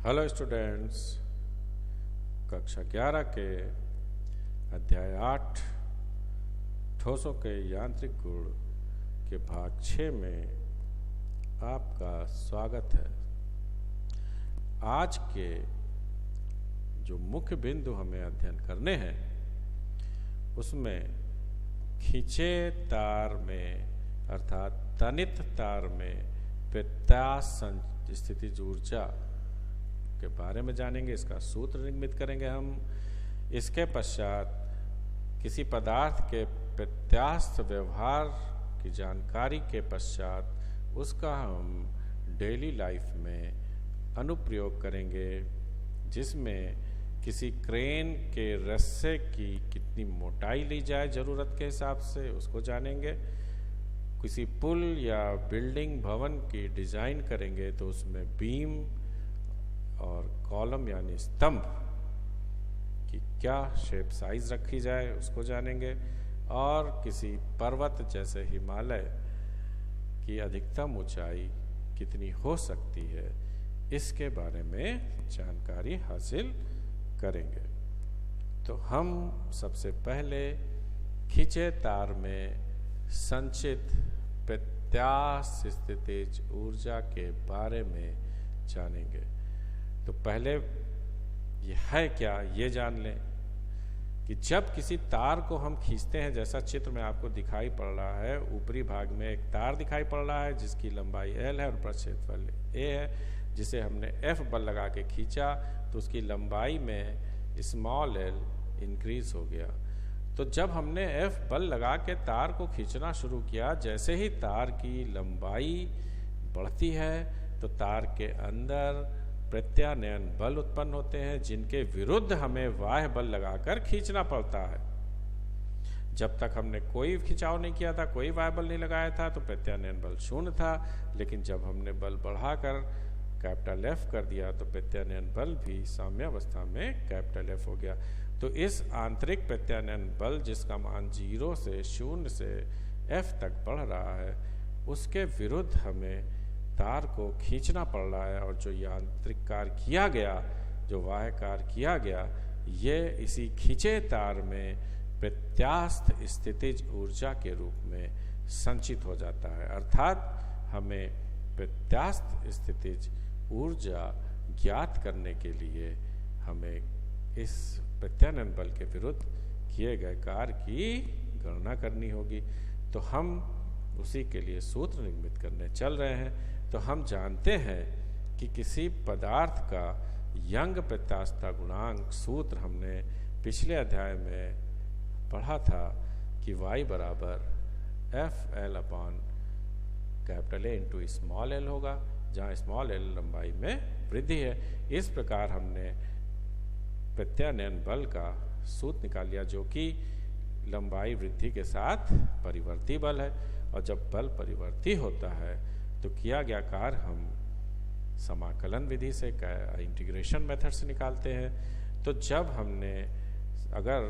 Hello students, कक्षा 11 के अध्याय 8 ठोसों के यांत्रिक गुण के भाग 6 में आपका स्वागत है। आज के जो मुख्य बिंदु हमें अध्ययन करने हैं उसमें खींचे तार में अर्थात तनित तार में प्रत्यास्थ स्थितिज ऊर्जा के बारे में जानेंगे। इसका सूत्र निर्मित करेंगे हम। इसके पश्चात किसी पदार्थ के प्रत्यास्थ व्यवहार की जानकारी के पश्चात उसका हम डेली लाइफ में अनुप्रयोग करेंगे, जिसमें किसी क्रेन के रस्से की कितनी मोटाई ली जाए ज़रूरत के हिसाब से उसको जानेंगे। किसी पुल या बिल्डिंग भवन की डिज़ाइन करेंगे तो उसमें बीम और कॉलम यानी स्तंभ की क्या शेप साइज रखी जाए उसको जानेंगे। और किसी पर्वत जैसे हिमालय की अधिकतम ऊंचाई कितनी हो सकती है इसके बारे में जानकारी हासिल करेंगे। तो हम सबसे पहले खींचे तार में संचित प्रत्यास्थ स्थितिज ऊर्जा के बारे में जानेंगे। तो पहले ये है क्या ये जान लें कि जब किसी तार को हम खींचते हैं, जैसा चित्र में आपको दिखाई पड़ रहा है, ऊपरी भाग में एक तार दिखाई पड़ रहा है जिसकी लंबाई L है और प्रक्षेत्रफल A है, जिसे हमने F बल लगा के खींचा तो उसकी लंबाई में स्मॉल l इंक्रीज हो गया। तो जब हमने F बल लगा के तार को खींचना शुरू किया, जैसे ही तार की लंबाई बढ़ती है तो तार के अंदर प्रत्यानयन बल उत्पन्न होते हैं, जिनके विरुद्ध हमें बाह्य बल लगाकर खींचना पड़ता है। जब तक हमने कोई खिंचाव नहीं किया था, कोई बाह्य बल नहीं लगाया था, तो प्रत्यानयन बल शून्य था। लेकिन जब हमने बल बढ़ाकर कैपिटल F कर दिया तो प्रत्यानयन बल भी साम्यावस्था में कैपिटल F हो गया। तो इस आंतरिक प्रत्यानयन बल जिसका मान 0 से 0 से F तक बढ़ रहा है, उसके विरुद्ध हमें तार को खींचना पड़ रहा है। और जो यांत्रिक कार्य किया गया, जो बाह्य कार्य किया गया, ये इसी खींचे तार में प्रत्यास्थ स्थितिज ऊर्जा के रूप में संचित हो जाता है। अर्थात हमें प्रत्यास्थ स्थितिज ऊर्जा ज्ञात करने के लिए हमें इस प्रत्यानयन बल के विरुद्ध किए गए कार्य की गणना करनी होगी। तो हम उसी के लिए सूत्र निर्मित करने चल रहे हैं। तो हम जानते हैं कि किसी पदार्थ का यंग प्रत्यास्थता गुणांक सूत्र हमने पिछले अध्याय में पढ़ा था कि y बराबर FL upon capital A into small l होगा, जहाँ स्मॉल l लंबाई में वृद्धि है। इस प्रकार हमने प्रत्यानयन बल का सूत्र निकाल लिया, जो कि लंबाई वृद्धि के साथ परिवर्ती बल है। और जब बल परिवर्ती होता है तो किया गया कार्य हम समाकलन विधि से इंटीग्रेशन मेथड से निकालते हैं। तो जब हमने अगर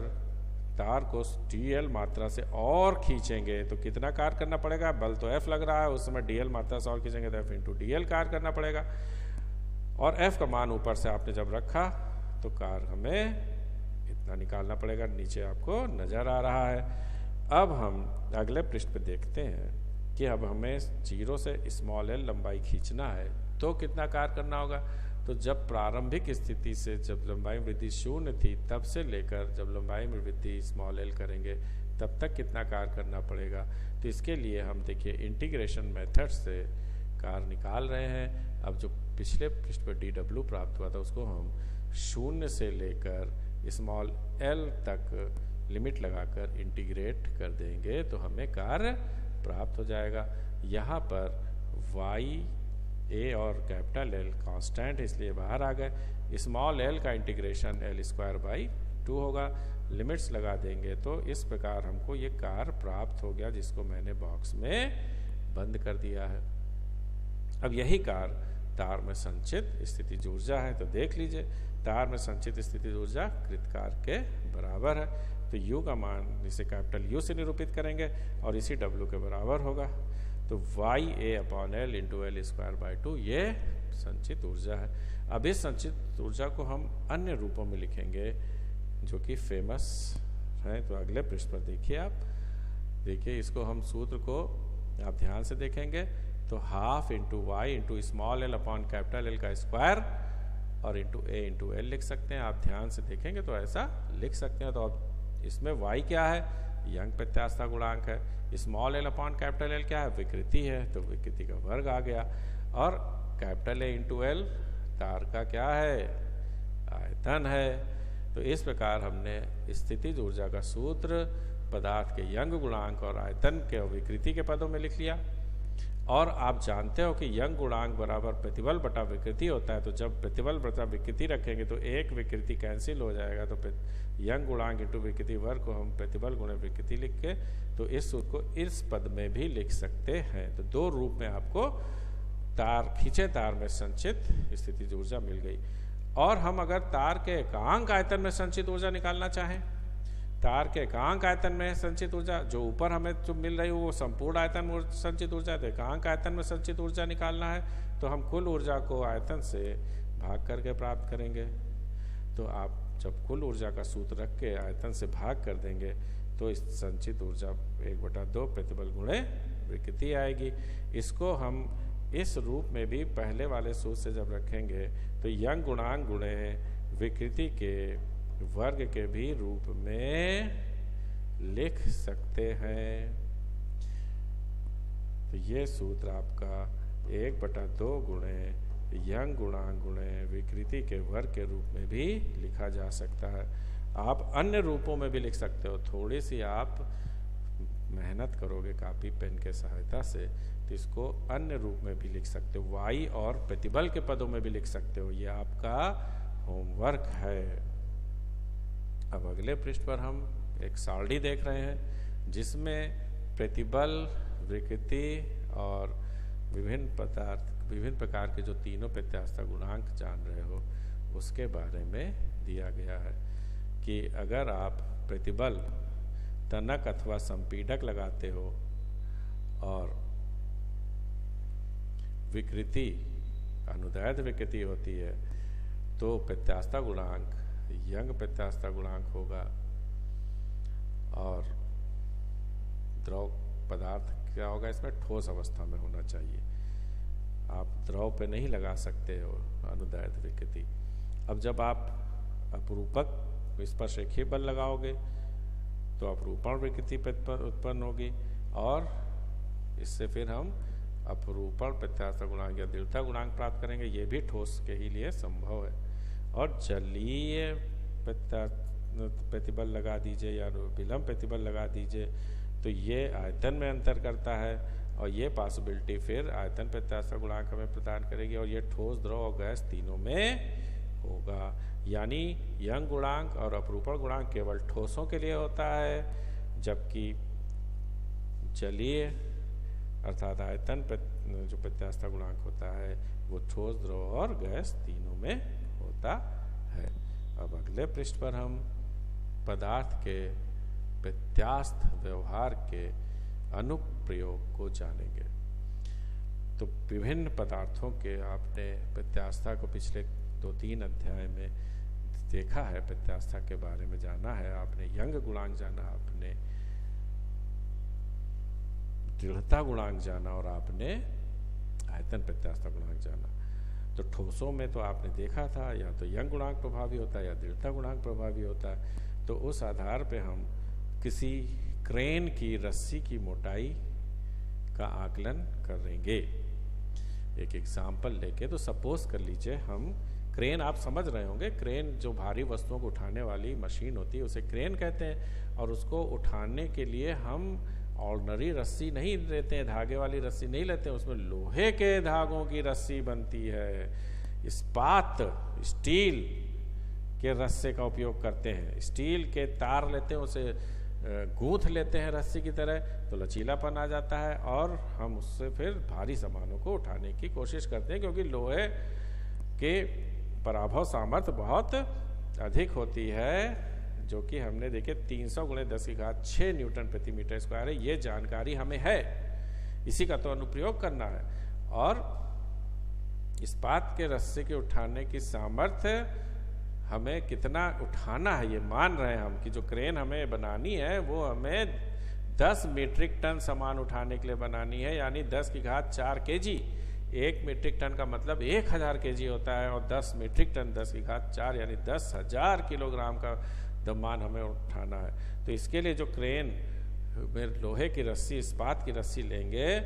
तार को dl मात्रा से और खींचेंगे तो कितना कार्य करना पड़ेगा? बल तो F लग रहा है, उस समय dl मात्रा से और खींचेंगे तो F इंटू dl कार्य करना पड़ेगा। और F का मान ऊपर से आपने जब रखा तो कार्य हमें इतना निकालना पड़ेगा, नीचे आपको नजर आ रहा है। अब हम अगले पृष्ठ पे देखते हैं कि अब हमें 0 से स्मॉल l लंबाई खींचना है तो कितना कार्य करना होगा। तो जब प्रारंभिक स्थिति से जब लंबाई में वृद्धि 0 थी, तब से लेकर जब लंबाई में वृद्धि स्मॉल l करेंगे तब तक कितना कार्य करना पड़ेगा। तो इसके लिए हम देखिए इंटीग्रेशन मेथड से कार्य निकाल रहे हैं। अब जो पिछले पृष्ठ पर dw प्राप्त हुआ था उसको हम 0 से लेकर स्मॉल l तक लिमिट लगाकर इंटीग्रेट कर देंगे तो हमें कार्य प्राप्त हो जाएगा। यहाँ पर y a और कैपिटल L कांस्टेंट इसलिए बाहर आ गए। स्मॉल l का इंटीग्रेशन L² (2) होगा। लिमिट्स लगा देंगे तो इस प्रकार हमको ये कार्य प्राप्त हो गया, जिसको मैंने बॉक्स में बंद कर दिया है। अब यही कार्य तार में संचित स्थितिज ऊर्जा है। तो देख लीजिए, तार में संचित स्थितिज ऊर्जा कृत कार्य के बराबर है। तो U का मान इसे कैपिटल U से निरूपित करेंगे और इसी W के बराबर होगा। तो YA/L इंटू L²/2 ये संचित ऊर्जा है। अब इस संचित ऊर्जा को हम अन्य रूपों में लिखेंगे जो कि फेमस है। तो अगले पृष्ठ पर देखिए, आप देखिए इसको हम सूत्र को आप ध्यान से देखेंगे तो half into Y into small L upon capital L का स्क्वायर और इंटू ए इंटू एल लिख सकते हैं। आप ध्यान से देखेंगे तो ऐसा लिख सकते हैं। तो अब इसमें वाई क्या है, यंग प्रत्यास्थता गुणांक है। Small L upon capital L क्या है, विकृति है, तो विकृति का वर्ग आ गया। और कैपिटल ए इंटू एल तार का क्या है, आयतन है। तो इस प्रकार हमने स्थितिज ऊर्जा का सूत्र पदार्थ के यंग गुणांक और आयतन के और विकृति के पदों में लिख लिया। और आप जानते हो कि यंग गुणांक बराबर प्रतिबल बटा विकृति होता है। तो जब प्रतिबल बटा विकृति रखेंगे तो एक विकृति कैंसिल हो जाएगा, तो यंग गुणांक इंटू विकृति वर्ग को हम प्रतिबल गुणे विकृति लिख के तो इस सूत्र को इस पद में भी लिख सकते हैं। तो दो रूप में आपको तार, खींचे तार में संचित स्थितिज ऊर्जा मिल गई। और हम अगर तार के एकांक आयतन में संचित ऊर्जा निकालना चाहें, तार के एकांक आयतन में संचित ऊर्जा, जो ऊपर हमें जो मिल रही है वो संपूर्ण आयतन में संचित ऊर्जा है, तो एकांक आयतन में संचित ऊर्जा निकालना है तो हम कुल ऊर्जा को आयतन से भाग करके प्राप्त करेंगे। तो आप जब कुल ऊर्जा का सूत्र रख के आयतन से भाग कर देंगे तो इस संचित ऊर्जा 1/2 प्रतिबल गुणे विकृति आएगी। इसको हम इस रूप में भी पहले वाले सूत्र से जब रखेंगे तो यंग गुणांक गुणे विकृति के वर्ग के भी रूप में लिख सकते हैं। तो ये सूत्र आपका 1/2 गुणे यंग गुणांक गुणे विकृति के वर्ग के रूप में भी लिखा जा सकता है। आप अन्य रूपों में भी लिख सकते हो। थोड़ी सी आप मेहनत करोगे कापी पेन के सहायता से तो इसको अन्य रूप में भी लिख सकते हो, वाई और प्रतिबल के पदों में भी लिख सकते हो। ये आपका होमवर्क है। अब अगले पृष्ठ पर हम एक सारणी देख रहे हैं जिसमें प्रतिबल, विकृति और विभिन्न प्रकार के जो तीनों प्रत्यास्थता गुणांक जान रहे हो उसके बारे में दिया गया है कि अगर आप प्रतिबल तनक अथवा संपीडक लगाते हो और विकृति अनुदैर्ध्य विकृति होती है तो प्रत्यास्थता गुणांक यंग प्रत्यास्थता गुणांक होगा। और द्रव पदार्थ क्या होगा, इसमें ठोस अवस्था में होना चाहिए। आप द्रव पे नहीं लगा सकते हो अनुदैर्ध्य विकृति। अब जब आप अपरूपक स्पर्शरेखीय बल लगाओगे तो अपरूपण विकृति उत्पन्न होगी और इससे फिर हम अपरूपण प्रत्यास्थता गुणांक या दृढ़ता गुणांक प्राप्त करेंगे। ये भी ठोस के ही लिए संभव है। और जलीय प्रतिबल लगा दीजिए या विलंब प्रतिबल लगा दीजिए तो ये आयतन में अंतर करता है और ये पॉसिबिलिटी फिर आयतन प्रत्यास्थता गुणांक हमें प्रदान करेगी और ये ठोस, द्रव और गैस तीनों में होगा। यानी यंग गुणांक और अपरूपण गुणांक केवल ठोसों के लिए होता है, जबकि जलीय अर्थात आयतन जो प्रत्यास्थता गुणांक होता है वो ठोस, द्रव और गैस तीनों में होता है। अब अगले पृष्ठ पर हम पदार्थ के प्रत्यास्थ व्यवहार के अनुप्रयोग को जानेंगे। तो विभिन्न पदार्थों के आपने प्रत्यास्थता को पिछले 2-3 अध्याय में देखा है, प्रत्यास्थता के बारे में जाना है आपने, यंग गुणांक जाना आपने, दृढ़ता गुणांक जाना और आपने आयतन प्रत्यास्थता गुणांक जाना। तो ठोसों में तो आपने देखा था या तो यंग गुणांक प्रभावी होता है या दृढ़ता गुणांक प्रभावी होता है। तो उस आधार पे हम किसी क्रेन की रस्सी की मोटाई का आकलन करेंगे। एक एग्जाम्पल लेके, तो सपोज कर लीजिए हम क्रेन, आप समझ रहे होंगे, क्रेन जो भारी वस्तुओं को उठाने वाली मशीन होती है उसे क्रेन कहते हैं। और उसको उठाने के लिए हम ऑर्डिनरी रस्सी नहीं लेते हैं, धागे वाली रस्सी नहीं लेते हैं, उसमें लोहे के धागों की रस्सी बनती है। इस्पात, स्टील के रस्से का उपयोग करते हैं, स्टील के तार लेते हैं, उसे गूंथ लेते हैं रस्सी की तरह, तो लचीलापन आ जाता है और हम उससे फिर भारी सामानों को उठाने की कोशिश करते हैं, क्योंकि लोहे के पराभव सामर्थ्य बहुत अधिक होती है, जो कि हमने देखे 300 × 10⁶ न्यूटन प्रति मीटर स्क्वायर है। ये जानकारी हमें है, इसी का तो अनुप्रयोग करना है। और इस्पात के रस्से के उठाने की सामर्थ्य हमें कितना उठाना है ये मान रहे हैं हम कि जो क्रेन हमें बनानी है वो हमें 10 मीट्रिक टन सामान उठाने के लिए बनानी है, यानी 10 की घात 4 kg। 1 मीट्रिक टन का मतलब 1000 kg होता है, और 10 मीट्रिक टन 10 की घात 4 यानी 10,000 किलोग्राम का द्रव्यमान हमें उठाना है। तो इसके लिए जो क्रेन में लोहे की रस्सी, इस्पात की रस्सी लेंगे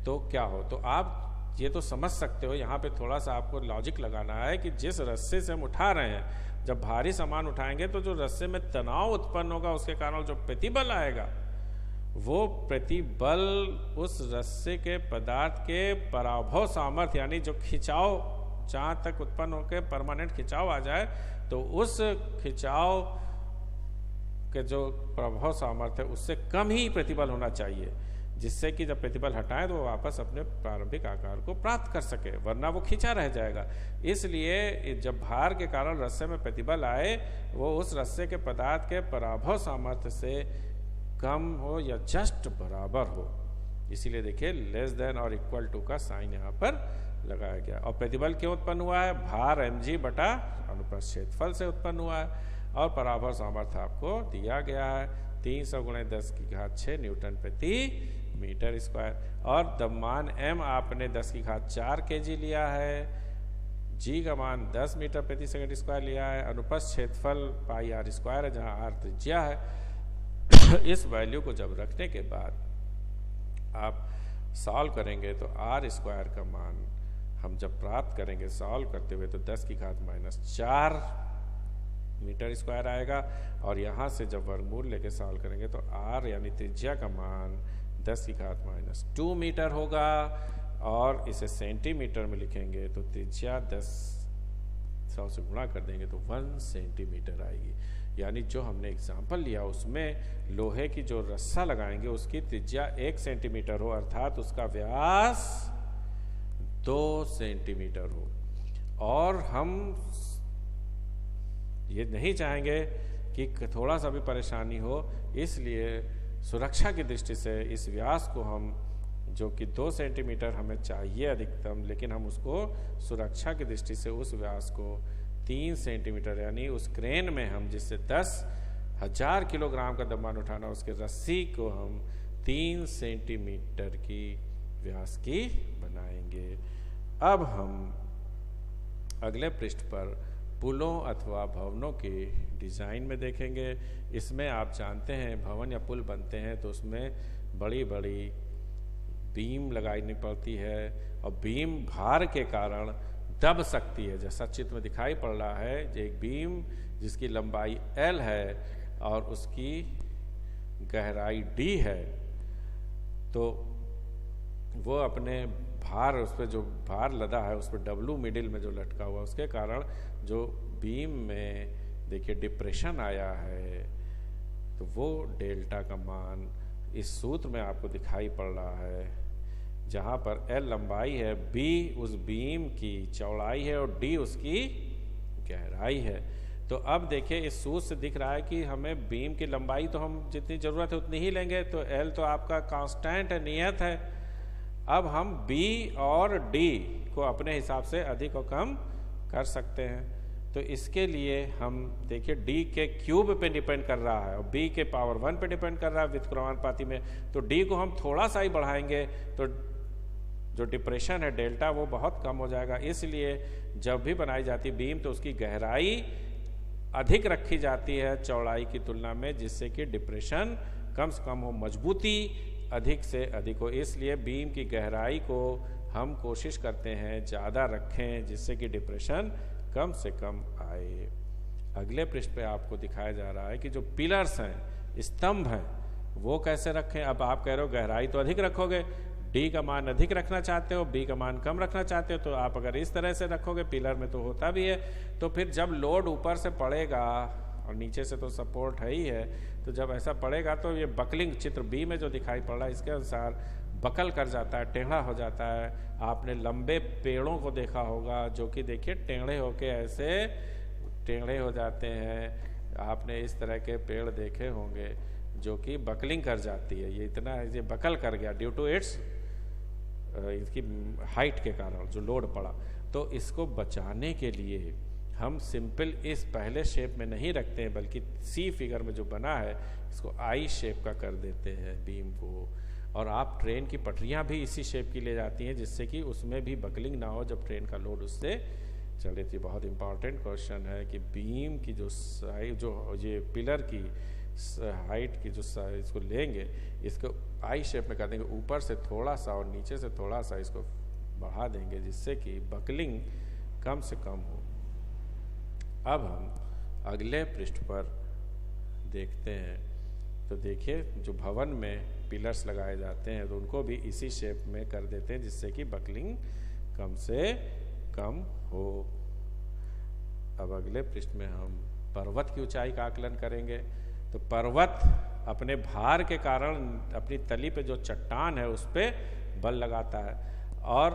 तो क्या हो, तो आप ये तो समझ सकते हो। यहाँ पे थोड़ा सा आपको लॉजिक लगाना है कि जिस रस्से से हम उठा रहे हैं, जब भारी सामान उठाएंगे तो जो रस्से में तनाव उत्पन्न होगा उसके कारण जो प्रतिबल आएगा, वो प्रतिबल उस रस्से के पदार्थ के पराभव सामर्थ्य यानी जो खिंचाव जहाँ तक उत्पन्न होकर परमानेंट खिंचाव आ जाए, तो उस खिंचाव के जो प्रभाव सामर्थ्य है उससे कम ही प्रतिबल होना चाहिए, जिससे कि जब प्रतिबल हटाएं तो वो वापस अपने प्रारंभिक आकार को प्राप्त कर सके, वरना वो खिंचा रह जाएगा। इसलिए जब भार के कारण रस्से में प्रतिबल आए वो उस रस्से के पदार्थ के पराभव सामर्थ्य से कम हो या जस्ट बराबर हो। इसीलिए देखिए लेस देन और इक्वल टू का साइन यहाँ पर लगाया गया। और प्रतिबल क्यों उत्पन्न हुआ है, भार mg बटा अनुप्रस्थ क्षेत्रफल से उत्पन्न हुआ है, और पराभव सामर्थ्य आपको दिया गया है 300 × 10 की घात 6 न्यूटन प्रति मीटर स्क्वायर। और द्रव्यमान m आपने 10 की घात 4 kg लिया है, g का मान 10 मीटर प्रति सेकंड स्क्वायर लिया है, अनुप्रस्थ क्षेत्रफल पाई r स्क्वायर है जहाँ r त्रिज्या है। इस वैल्यू को जब रखने के बाद आप सॉल्व करेंगे तो r स्क्वायर का मान हम जब प्राप्त करेंगे सॉल्व करते हुए तो 10 की घात -4 मीटर स्क्वायर आएगा। और यहाँ से जब वर्गमूल लेके सॉल्व करेंगे तो r यानी त्रिज्या का मान 10 की घात -2 मीटर होगा, और इसे सेंटीमीटर में लिखेंगे तो त्रिज्या 100 से गुणा कर देंगे तो 1 सेंटीमीटर आएगी। यानी जो हमने एग्जाम्पल लिया उसमें लोहे की जो रस्सा लगाएंगे उसकी त्रिज्या 1 सेंटीमीटर हो, अर्थात उसका व्यास 2 सेंटीमीटर हो। और हम ये नहीं चाहेंगे कि थोड़ा सा भी परेशानी हो, इसलिए सुरक्षा की दृष्टि से इस व्यास को हम, जो कि 2 सेंटीमीटर हमें चाहिए अधिकतम, लेकिन हम उसको सुरक्षा की दृष्टि से उस व्यास को 3 सेंटीमीटर यानी उस क्रेन में हम जिससे 10,000 किलोग्राम का द्रव्यमान उठाना उसके रस्सी को हम 3 सेंटीमीटर की व्यास की बनाएंगे। अब हम अगले पृष्ठ पर पुलों अथवा भवनों के डिज़ाइन में देखेंगे। इसमें आप जानते हैं भवन या पुल बनते हैं तो उसमें बड़ी बड़ी बीम लगानी पड़ती है, और बीम भार के कारण दब सकती है। जैसा चित्र में दिखाई पड़ रहा है, एक बीम जिसकी लंबाई L है और उसकी गहराई D है, तो वो अपने भार, उस पर जो भार लदा है उस पर W मिडिल में जो लटका हुआ उसके कारण जो बीम में देखिए डिप्रेशन आया है, तो वो डेल्टा का मान इस सूत्र में आपको दिखाई पड़ रहा है, जहाँ पर L लंबाई है, B उस बीम की चौड़ाई है और D उसकी गहराई है। तो अब देखिए इस सूत्र से दिख रहा है कि हमें बीम की लंबाई तो हम जितनी ज़रूरत है उतनी ही लेंगे, तो L तो आपका कांस्टेंट है, नियत है। अब हम B और D को अपने हिसाब से अधिक और कम कर सकते हैं। तो इसके लिए हम देखिए D के क्यूब पे डिपेंड कर रहा है और B के पावर 1 पे डिपेंड कर रहा है व्युत्क्रमानुपाती में, तो D को हम थोड़ा सा ही बढ़ाएंगे तो जो डिप्रेशन है डेल्टा वो बहुत कम हो जाएगा। इसलिए जब भी बनाई जाती बीम तो उसकी गहराई अधिक रखी जाती है चौड़ाई की तुलना में, जिससे कि डिप्रेशन कम से कम हो, मजबूती अधिक से अधिक हो। इसलिए बीम की गहराई को हम कोशिश करते हैं ज़्यादा रखें जिससे कि डिप्रेशन कम से कम आए। अगले पृष्ठ पे आपको दिखाया जा रहा है कि जो पिलर्स हैं, स्तंभ हैं, वो कैसे रखें। अब आप कह रहे हो गहराई तो अधिक रखोगे, D का मान अधिक रखना चाहते हो, B का मान कम रखना चाहते हो, तो आप अगर इस तरह से रखोगे, पिलर में तो होता भी है, तो फिर जब लोड ऊपर से पड़ेगा और नीचे से तो सपोर्ट है ही है, तो जब ऐसा पड़ेगा तो ये बकलिंग चित्र B में जो दिखाई पड़ रहा है इसके अनुसार बकल कर जाता है, टेढ़ा हो जाता है। आपने लंबे पेड़ों को देखा होगा जो कि देखिए टेढ़े होके ऐसे टेढ़े हो जाते हैं। आपने इस तरह के पेड़ देखे होंगे जो कि बकलिंग कर जाती है, ये इतना ये बकल कर गया ड्यू टू इट्स इसकी हाइट के कारण जो लोड पड़ा, तो इसको बचाने के लिए हम सिंपल इस पहले शेप में नहीं रखते हैं, बल्कि सी फिगर में जो बना है इसको आई शेप का कर देते हैं बीम को। और आप ट्रेन की पटरियां भी इसी शेप की ले जाती हैं, जिससे कि उसमें भी बकलिंग ना हो जब ट्रेन का लोड उससे चले। थी बहुत इंपॉर्टेंट क्वेश्चन है कि बीम की जो साइज, जो ये पिलर की हाइट की जो साइज इसको लेंगे, इसको आई शेप में कर देंगे, ऊपर से थोड़ा सा और नीचे से थोड़ा सा इसको बढ़ा देंगे, जिससे कि बकलिंग कम से कम हो। अब हम अगले पृष्ठ पर देखते हैं, तो देखिए जो भवन में पिलर्स लगाए जाते हैं तो उनको भी इसी शेप में कर देते हैं, जिससे कि बकलिंग कम से कम हो। अब अगले पृष्ठ में हम पर्वत की ऊंचाई का आकलन करेंगे। तो पर्वत अपने भार के कारण अपनी तली पे जो चट्टान है उस पर बल लगाता है, और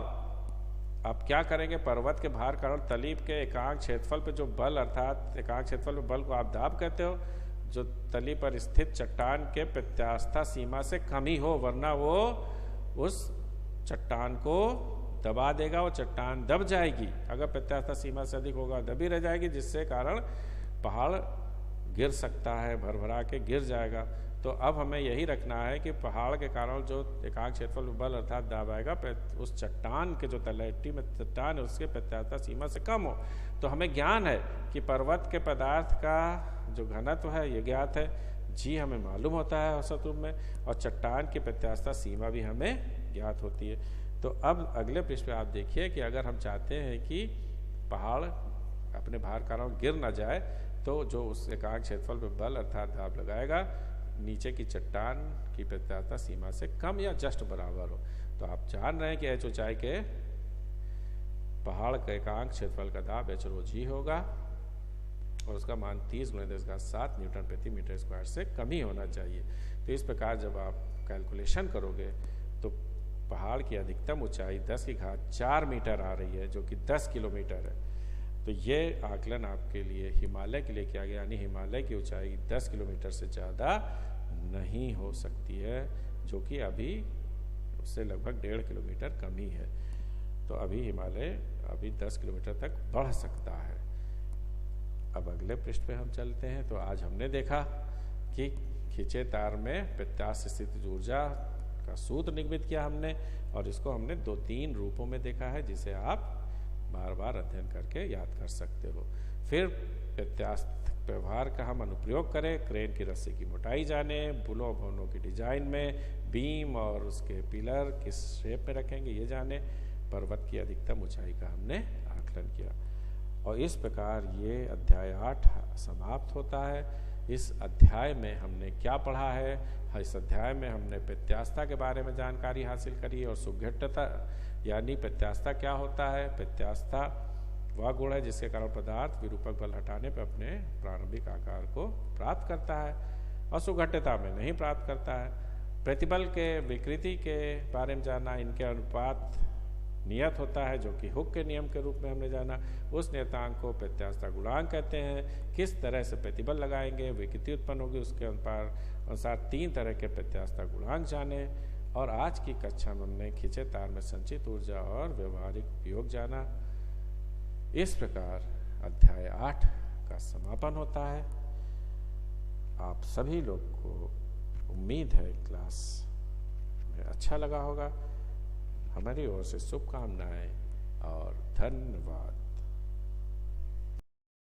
आप क्या करेंगे, पर्वत के भार कारण तली के एकांक क्षेत्रफल पे जो बल, अर्थात एकांक क्षेत्रफल पे बल को आप दाब कहते हो, जो तली पर स्थित चट्टान के प्रत्यास्था सीमा से कम ही हो, वरना वो उस चट्टान को दबा देगा, वो चट्टान दब जाएगी। अगर प्रत्यास्था सीमा से अधिक होगा दबी रह जाएगी, जिससे कारण पहाड़ गिर सकता है, भरभरा के गिर जाएगा। तो अब हमें यही रखना है कि पहाड़ के कारण जो एकांक क्षेत्रफल बल अर्थात दबाएगा, उस चट्टान के जो तलहटी में चट्टान है उसके प्रत्यास्था सीमा से कम हो। तो हमें ज्ञान है कि पर्वत के पदार्थ का जो घनत्व है ये ज्ञात है, जी हमें मालूम होता है औसत रूप में, और चट्टान की प्रत्यास्था सीमा भी हमें ज्ञात होती है। तो अब अगले पृष्ठ पे आप देखिए कि अगर हम चाहते हैं कि पहाड़ अपने भार कारण गिर ना जाए, तो जो उस एकांक क्षेत्रफल पे बल अर्थात दाब लगाएगा, नीचे की चट्टान की प्रत्यास्था सीमा से कम या जस्ट बराबर हो। तो आप जान रहे हैं कि एच ऊंचाई के पहाड़ के एकांक क्षेत्रफल का दाब एच रो जी होगा, और उसका मान 30 × 10⁷ न्यूटन प्रति मीटर स्क्वायर से कम ही होना चाहिए। तो इस प्रकार जब आप कैलकुलेशन करोगे तो पहाड़ की अधिकतम ऊंचाई 10⁴ मीटर आ रही है, जो कि 10 किलोमीटर है। तो ये आकलन आपके लिए हिमालय के लिए किया गया, यानी हिमालय की ऊंचाई 10 किलोमीटर से ज़्यादा नहीं हो सकती है, जो कि अभी उससे लगभग 1.5 किलोमीटर कम ही है। तो अभी हिमालय अभी 10 किलोमीटर तक बढ़ सकता है। अब अगले पृष्ठ पे हम चलते हैं। तो आज हमने देखा कि खींचे तार में प्रत्यास्थ स्थितिज ऊर्जा का सूत्र निर्मित किया हमने, और इसको हमने 2-3 रूपों में देखा है, जिसे आप बार बार अध्ययन करके याद कर सकते हो। फिर प्रत्यास्थ व्यवहार का हम अनुप्रयोग करें, क्रेन की रस्सी की मोटाई जाने, पुलों भवनों की डिजाइन में बीम और उसके पिलर किस शेप में रखेंगे ये जाने, पर्वत की अधिकतम ऊंचाई का हमने आकलन किया। और इस प्रकार ये अध्याय 8 समाप्त होता है। इस अध्याय में हमने क्या पढ़ा है? इस अध्याय में हमने प्रत्यास्था के बारे में जानकारी हासिल करी, और सुघट्टता यानी प्रत्यास्था क्या होता है। प्रत्यास्था वह गुण है जिसके कारण पदार्थ विरूपक बल हटाने पर अपने प्रारंभिक आकार को प्राप्त करता है, और सुघट्टता में नहीं प्राप्त करता है। प्रतिबल के विकृति के बारे में जाना, इनके अनुपात नियत होता है, जो कि हुक के नियम के रूप में हमने जाना। उस नियतांक को प्रत्यास्था गुणांक कहते हैं। किस तरह से प्रतिबल लगाएंगे, विकृति उत्पन्न होगी, उसके अनुसार 3 तरह के प्रत्यास्था गुणांक जाने। और आज की कक्षा में हमने खींचे तार में संचित ऊर्जा और व्यवहारिक उपयोग जाना। इस प्रकार अध्याय 8 का समापन होता है। आप सभी लोग को उम्मीद है क्लास में अच्छा लगा होगा। हमारी ओर से शुभकामनाएं और धन्यवाद।